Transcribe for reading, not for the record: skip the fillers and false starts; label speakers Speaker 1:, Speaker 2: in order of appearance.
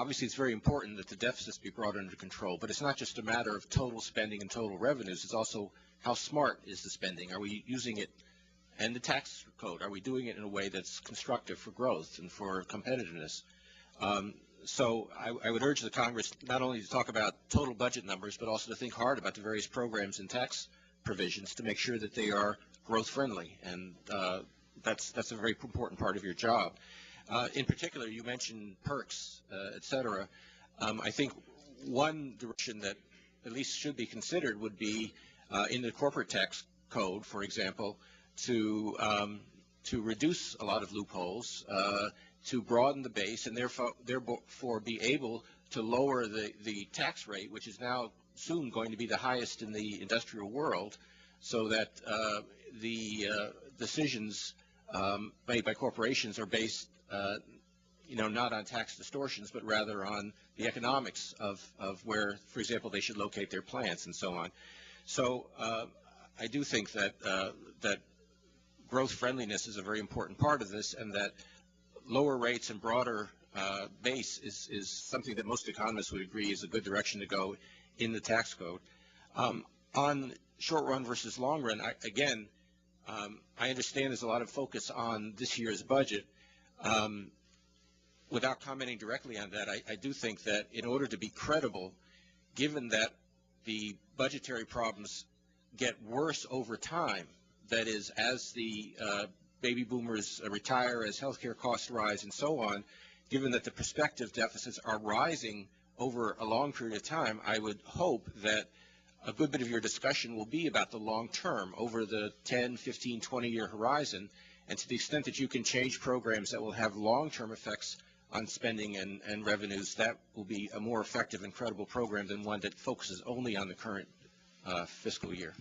Speaker 1: obviously it's very important that the deficits be brought under control, but it's not just a matter of total spending and total revenues. It's also how smart is the spending? Are we using it? And the tax code, are we doing it in a way that's constructive for growth and for competitiveness? So I would urge the Congress not only to talk about total budget numbers, but also to think hard about the various programs and tax provisions to make sure that they are growth friendly, and that's a very important part of your job. In particular, you mentioned perks, et cetera. I think one direction that at least should be considered would be in the corporate tax code, for example, to reduce a lot of loopholes, to broaden the base, and therefore be able to lower the tax rate, which is now soon going to be the highest in the industrial world, so that the decisions made by corporations are based, not on tax distortions, but rather on the economics of where, for example, they should locate their plants and so on. So I do think that that growth friendliness is a very important part of this, and that lower rates and broader base is something that most economists would agree is a good direction to go in the tax code. On short run versus long run, I understand there's a lot of focus on this year's budget. Without commenting directly on that, I do think that in order to be credible, given that the budgetary problems get worse over time, that is, as the baby boomers retire, as healthcare costs rise, and so on, given that the prospective deficits are rising over a long period of time, I would hope that a good bit of your discussion will be about the long term, over the 10, 15, 20-year horizon, and to the extent that you can change programs that will have long-term effects on spending and revenues, that will be a more effective and credible program than one that focuses only on the current fiscal year.